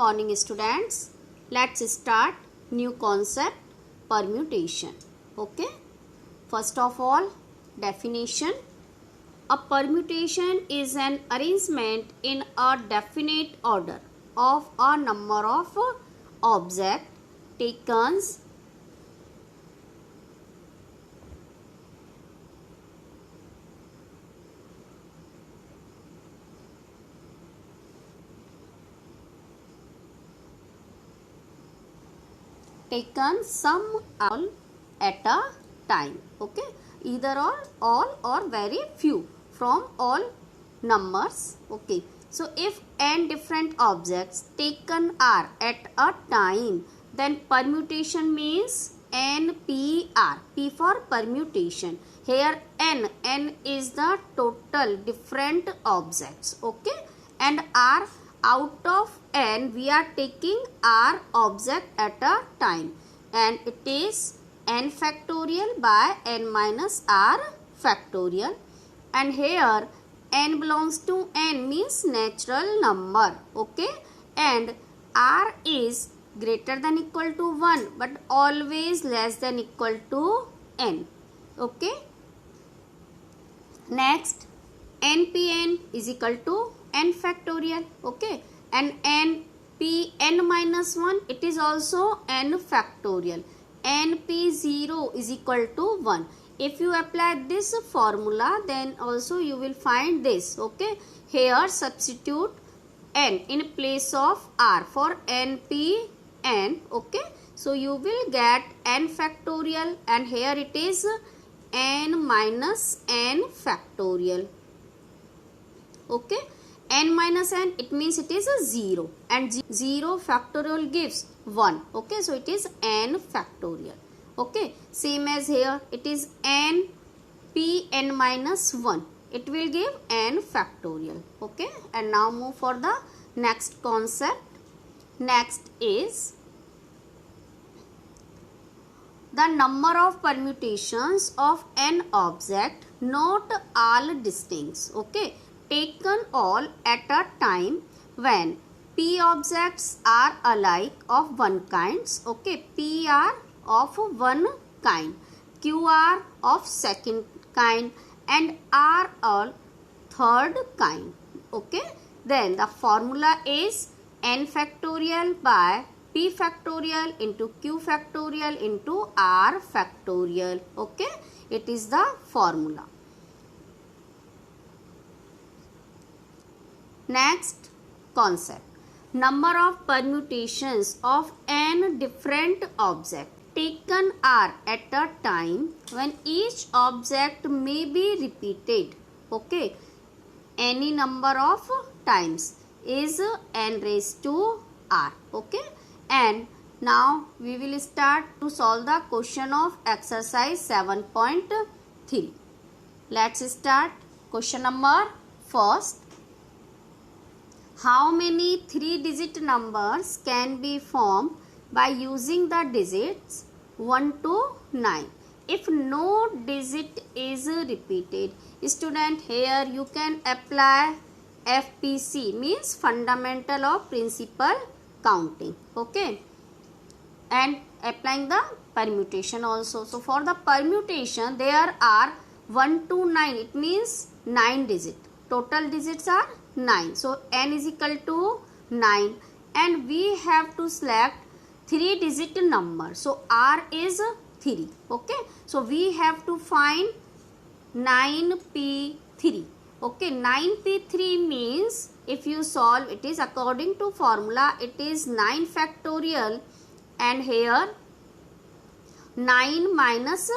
morning students. Let's start new concept permutation. Okay. First of all, definition. A permutation is an arrangement in a definite order of a number of objects taken some all at a time. Okay, either all or very few from all numbers. Okay, so if n different objects taken are at a time, then permutation means NPR. P for permutation. Here n is the total different objects. Okay, and R, out of n we are taking r object at a time, and it is n factorial by n minus r factorial, and here n belongs to n means natural number. Okay, and r is greater than equal to 1 but always less than equal to n. Okay, next npn is equal to n factorial. Okay, and npn minus 1, it is also n factorial. np0 is equal to 1. If you apply this formula, then also you will find this. Okay, here substitute n in place of r for npn. Okay, so you will get n factorial, and here it is n minus n factorial. Okay, n minus n, it means it is a 0, and 0 factorial gives 1. Okay, so it is n factorial. Okay, same as here, it is n p n minus 1, it will give n factorial. Okay, and now move for the next concept. Next is the number of permutations of n object, not all distinct. Okay, taken all at a time when p objects are alike of one kind. Okay, p are of one kind, q are of second kind, and r all third kind. Okay, then the formula is n factorial by p factorial into q factorial into r factorial. Okay, it is the formula. Next concept, number of permutations of n different objects taken are at a time when each object may be repeated. Okay, any number of times is n raised to r. Okay, and now we will start to solve the question of exercise 7.3. Let's start question number first. How many 3-digit numbers can be formed by using the digits 1 to 9 if no digit is repeated? Student, here you can apply FPC, means fundamental of principal counting. Okay, and applying the permutation also. So for the permutation, there are 1 to 9, it means 9 digits. Total digits are 9. So n is equal to 9, and we have to select 3-digit number. So r is 3. Okay, so we have to find 9p3. Okay, 9p3 means if you solve, it is according to formula, it is 9 factorial, and here 9 minus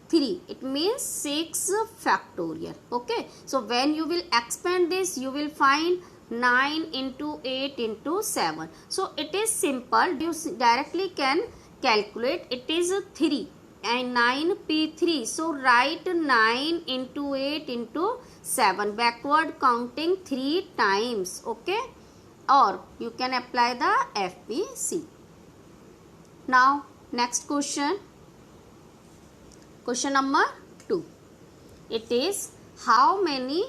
3, it means 6 factorial. Okay, so when you will expand this, you will find 9 into 8 into 7. So it is simple, you directly can calculate. It is 3 and 9p3. So write 9 into 8 into 7, backward counting 3 times. Okay, or you can apply the FPC. Now next question. Question number 2. It is, how many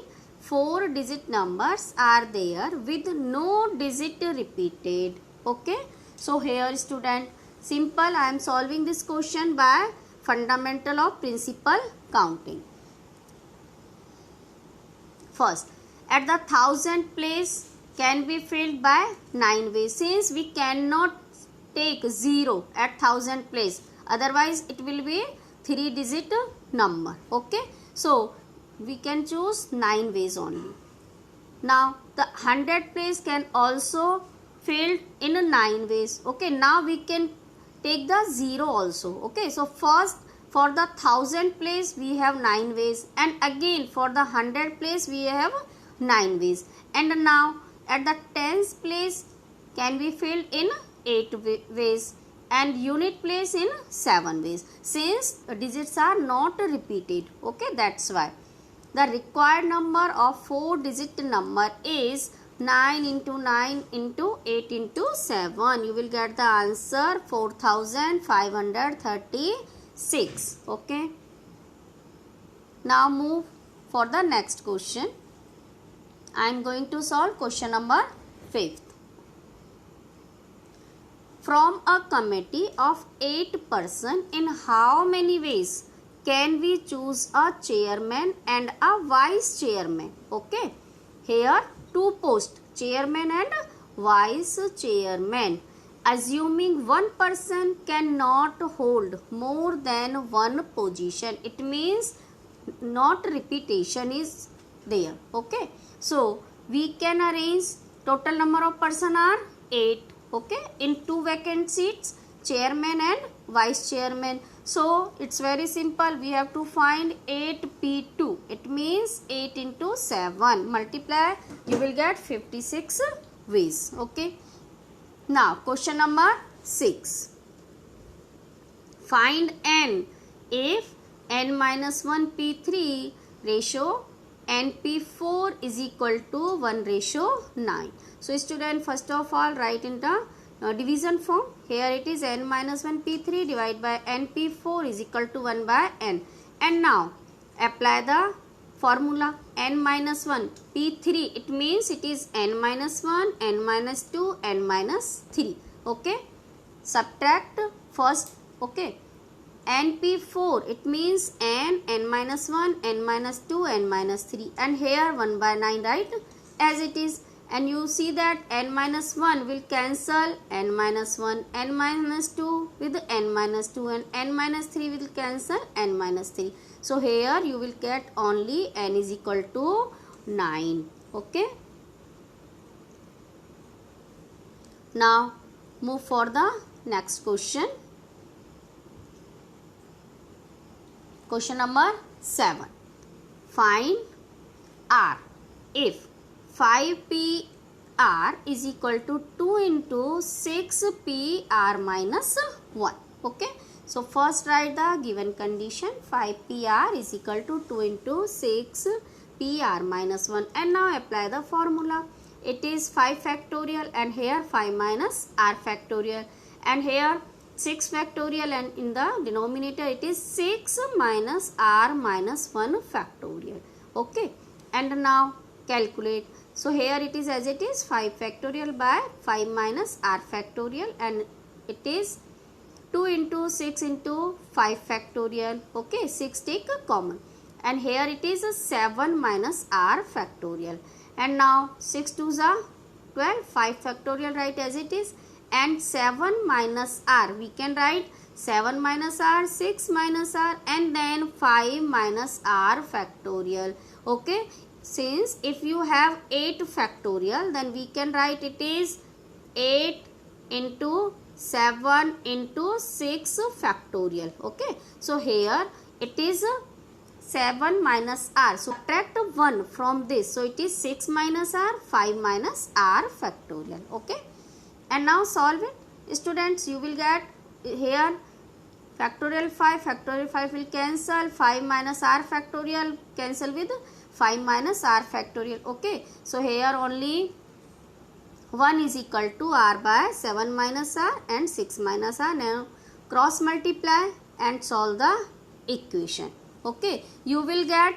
4-digit numbers are there with no digit repeated? Okay, so here student, simple, I am solving this question by fundamental of principal counting. First, at the thousand place can be filled by 9 ways. Since we cannot take 0 at thousand place, otherwise it will be 3-digit number. Okay, so we can choose 9 ways only. Now the 100 place can also filled in 9 ways. Okay, now we can take the 0 also. Okay, so first for the 1000 place we have 9 ways, and again for the 100 place we have 9 ways, and now at the tens place can be filled in 8 ways, and unit place in 7 ways. Since digits are not repeated, okay, that's why the required number of 4-digit number is 9 into 9 into 8 into 7. You will get the answer 4536. Okay. Now move for the next question. I am going to solve question number 5th. From a committee of 8 persons, in how many ways can we choose a chairman and a vice chairman? Okay, here 2 posts, chairman and vice chairman. Assuming one person cannot hold more than one position, it means not repetition is there. Okay, so we can arrange total number of person are 8. Okay, in 2 vacant seats, chairman and vice chairman. So it's very simple. We have to find 8p2. It means 8 into 7. Multiply, you will get 56 ways. Okay. Now question number 6. Find n if n minus 1 p3 ratio and p4 is equal to 1:9. So student, first of all write in the division form. Here it is n minus 1 p3 divided by n p4 is equal to 1 by n. And now apply the formula n minus 1 p3. It means it is n minus 1, n minus 2, n minus 3. Okay. Subtract first. Okay. n p4, it means n minus 1, n minus 2, n minus 3. And here 1 by 9, right? As it is. And you see that n minus 1 will cancel n minus 1, n minus 2 with n minus 2, and n minus 3 will cancel n minus 3. So here you will get only n is equal to 9. Okay. Now move for the next question. Question number 7. Find R if 5pr is equal to 2 into 6pr minus 1. Okay. So first write the given condition. 5pr is equal to 2 into 6pr minus 1. And now apply the formula. It is 5 factorial and here 5 minus r factorial. And here 6 factorial, and in the denominator it is 6 minus r minus 1 factorial. Okay. And now calculate. So here it is as it is 5 factorial by 5 minus r factorial, and it is 2 into 6 into 5 factorial. Okay, 6 take a common, and here it is a 7 minus r factorial. And now 6 2s are 12, 5 factorial write as it is, and 7 minus r we can write 7 minus r, 6 minus r, and then 5 minus r factorial. Okay. Since if you have 8 factorial, then we can write it is 8 into 7 into 6 factorial. Okay. So here it is 7 minus r. So subtract 1 from this. So it is 6 minus r, 5 minus r factorial. Okay. And now solve it. Students, you will get here factorial 5 will cancel, 5 minus r factorial cancel with 5 minus r factorial. Okay. So here only 1 is equal to r by 7 minus r and 6 minus r. Now cross multiply and solve the equation. Okay. You will get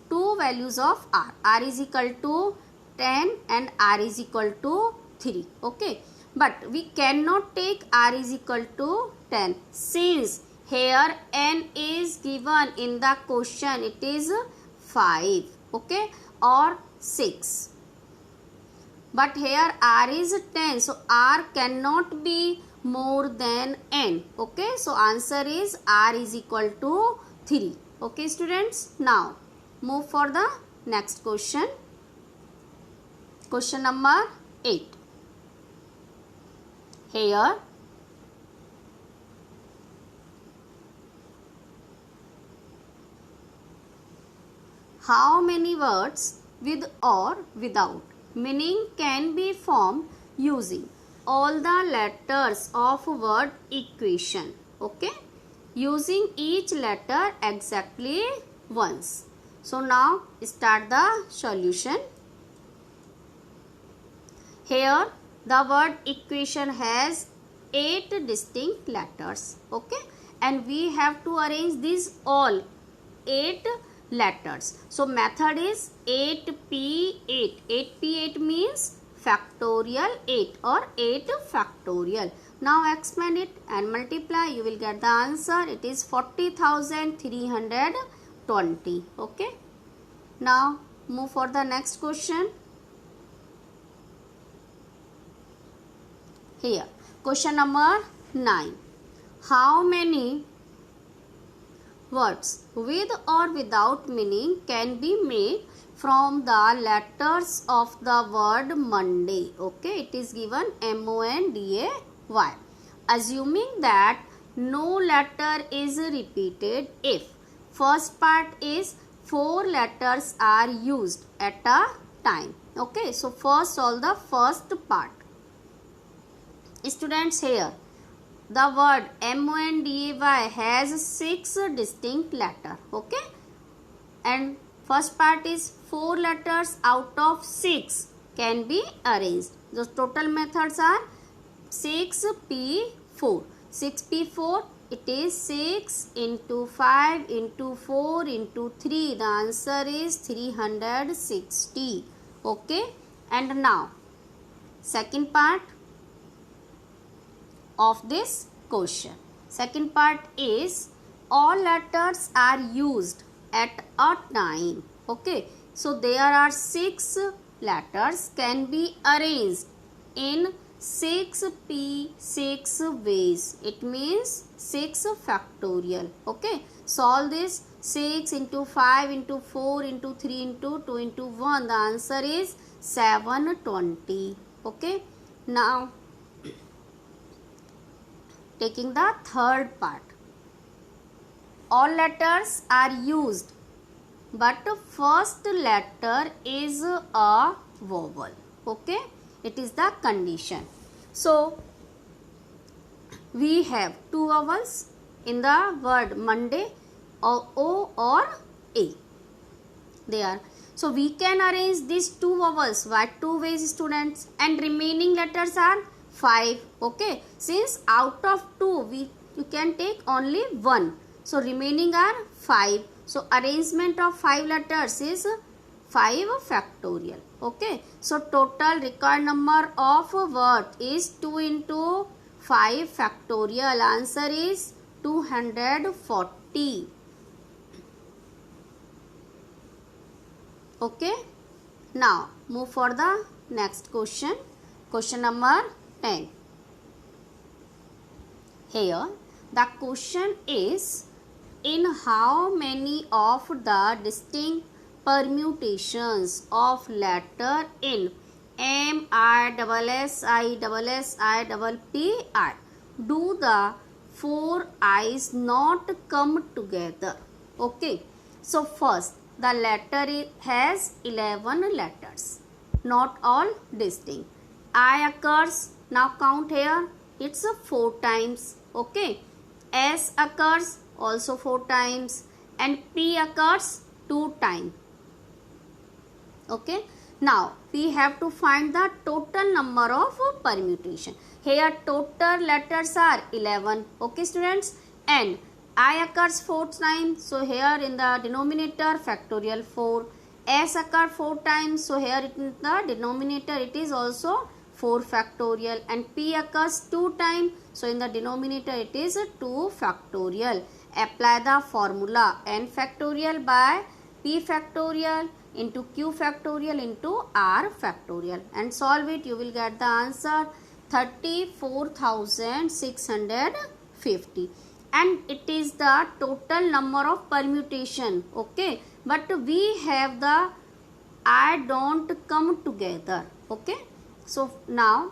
two values of r. R is equal to 10 and r is equal to 3. Okay. but we cannot take r is equal to 10 since here n is given in the question, it is 5, okay, or 6, but here r is 10, so r cannot be more than n, okay. So answer is r is equal to 3, okay students. Now move for the next question. Question number 8. Here how many words with or without meaning can be formed using all the letters of word equation, okay, using each letter exactly once. So now start the solution. Here the word equation has 8 distinct letters, okay, and we have to arrange these all 8 letters. So method is 8p8. 8p8 means factorial 8 or 8 factorial. Now expand it and multiply, you will get the answer. It is 40,320, okay. Now move for the next question. Here question number 9. How many words with or without meaning can be made from the letters of the word Monday, okay, it is given MONDAY. Assuming that no letter is repeated if first part is 4 letters are used at a time, okay. So first solve the first part. Students, here the word MONDAY has 6 distinct letters, okay, and first part is 4 letters out of 6 can be arranged. The total methods are 6p4. 6p4, it is 6 into 5 into 4 into 3. The answer is 360, okay. And now second part of this question. Second part is all letters are used at a time, okay. So there are 6 letters can be arranged in 6p6 ways. It means 6 factorial, okay. Solve this. 6 into 5 into 4 into 3 into 2 into 1. The answer is 720, okay. Now taking the third part. All letters are used but first letter is a vowel, okay. It is the condition. So we have 2 vowels in the word Monday, or O or A there. So we can arrange these 2 vowels by 2 ways, students, and remaining letters are 5, okay. Since out of 2 you can take only 1, so remaining are 5. So arrangement of 5 letters is 5 factorial, okay. So total required number of words is 2 into 5 factorial. Answer is 240, okay. Now move for the next question. Question number 10. Here the question is, in how many of the distinct permutations of letter in MISSISSIPPI do the 4 I's not come together, okay. So first the letter has 11 letters, not all distinct. I occurs, now count here, it's 4 times, okay. S occurs also 4 times and P occurs 2 times, okay. Now we have to find the total number of permutation. Here total letters are 11, okay students, and I occurs 4 times, so here in the denominator factorial 4. S occurs 4 times, so here in the denominator it is also 4 factorial, and p occurs 2 times, so in the denominator it is 2 factorial. Apply the formula n factorial by p factorial into q factorial into r factorial and solve it. You will get the answer 34,650, and it is the total number of permutation. Okay, but we have the I don't come together. Okay, so now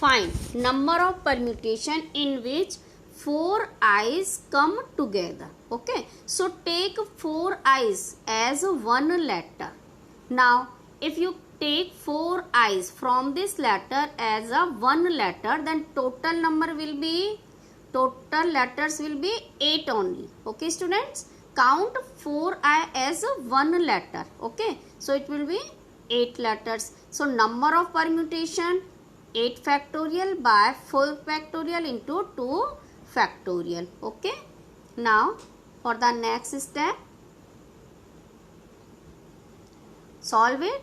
find number of permutation in which 4 i's come together. Okay, so take 4 i's as one letter. Now if you take 4 i's from this letter as a one letter, then total letters will be 8 only. Okay students, count 4i as one letter. Okay, so it will be 8 letters. So number of permutation 8 factorial by 4 factorial into 2 factorial. Okay, now for the next step, solve it.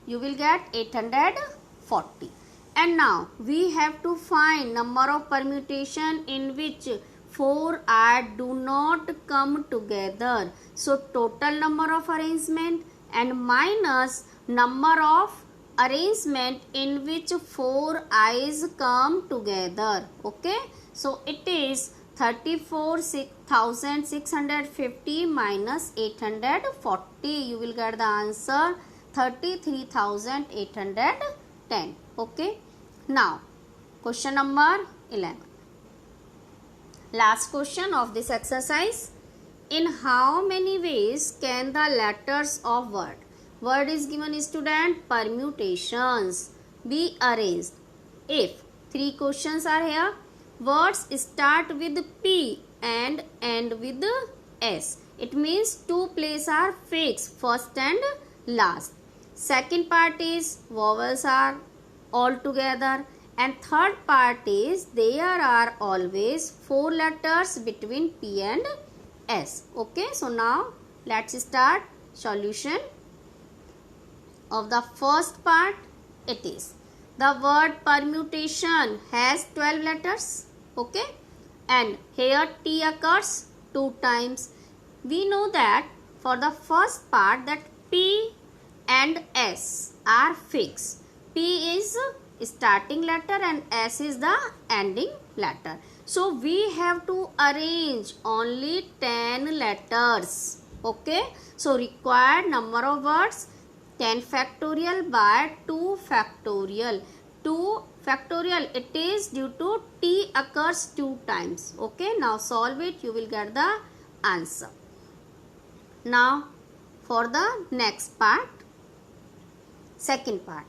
You will get 840. And now we have to find number of permutation in which 4i do not come together. So total number of arrangement and minus number of arrangement in which 4 i's come together. Okay, so it is 34,650 minus 840. You will get the answer 33,810. Okay, now question number 11. Last question of this exercise. In how many ways can the letters of word is given student, permutations, be arranged? If 3 questions are here, words start with P and end with S. It means 2 places are fixed, first and last. Second part is vowels are all together, and third part is there are always 4 letters between P and S. Okay, so now let's start solution of the first part. It is the word permutation has 12 letters. Okay, and here T occurs 2 times. We know that for the first part that P and S are fixed. P is starting letter and S is the ending letter. So we have to arrange only 10 letters. Okay, so required number of words 10 factorial by 2 factorial. 2 factorial, it is due to T occurs 2 times. Okay, now solve it. You will get the answer. Now for the next part, second part.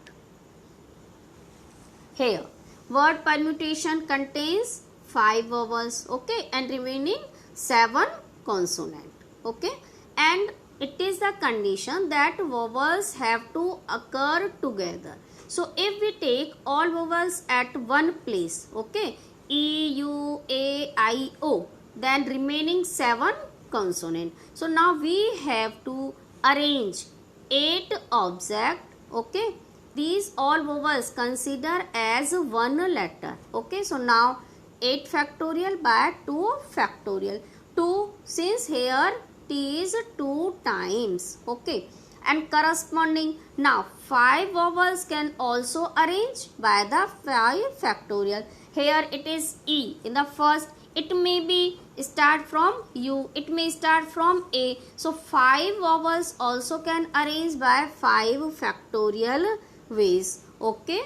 Here word permutation contains 5 vowels. Okay, and remaining 7 consonant. Okay, and it is the condition that vowels have to occur together. So if we take all vowels at one place, okay, E, U, A, I, O, then remaining 7 consonant. So now we have to arrange 8 objects. Okay, these all vowels consider as one letter. Okay, so now 8 factorial by 2 factorial. 2, since here T is 2 times. Okay, and corresponding now 5 vowels can also arrange by the 5 factorial. Here it is E in the first. It may be start from U, it may start from A. So 5 vowels also can arrange by 5 factorial ways. Okay,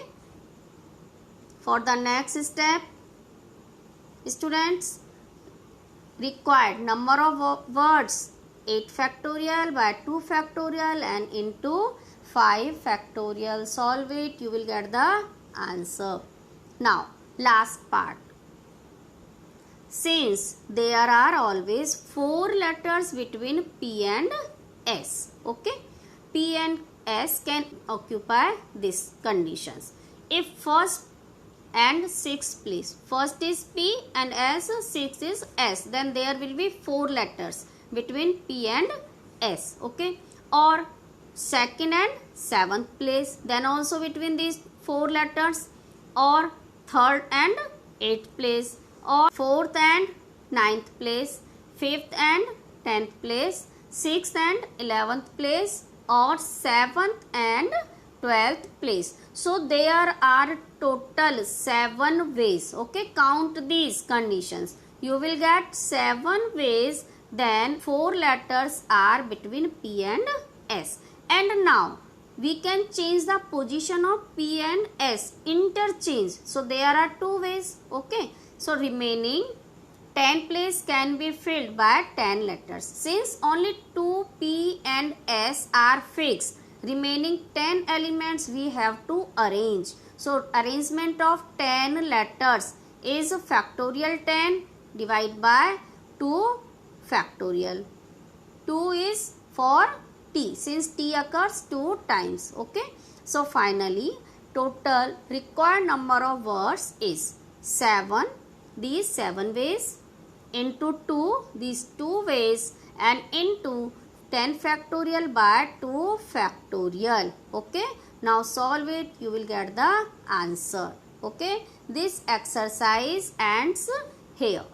for the next step, students, required number of words 8 factorial by 2 factorial and into 5 factorial. Solve it. You will get the answer. Now last part. Since there are always 4 letters between P and S. Okay, P and S can occupy these conditions. If first and 6th place, first is P and S, 6th is S, then there will be 4 letters between P and S. Okay, or second and 7th place, then also between these 4 letters, or 3rd and 8th place, or 4th and 9th place, 5th and 10th place, 6th and 11th place, or 7th and 12th place. So there are total 7 ways. Okay, count these conditions. You will get 7 ways. Then 4 letters are between P and S. And now we can change the position of P and S, interchange. So there are 2 ways. Okay, so remaining 10 place can be filled by 10 letters. Since only 2 P and S are fixed, remaining 10 elements we have to arrange. So arrangement of 10 letters is factorial 10 divided by 2 factorial. 2 is for T, since T occurs 2 times. Okay, so finally total required number of words is 7. These 7 ways into 2, these 2 ways, and into 10 factorial by 2 factorial. Okay, now solve it, you will get the answer. Okay, this exercise ends here.